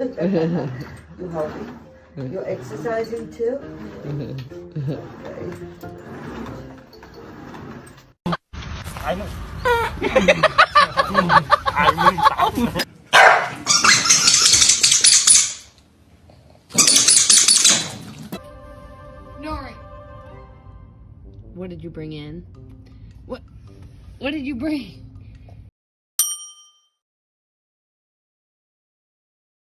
You healthy? You're exercising too? Okay. Nori. What did you bring in? What did you bring?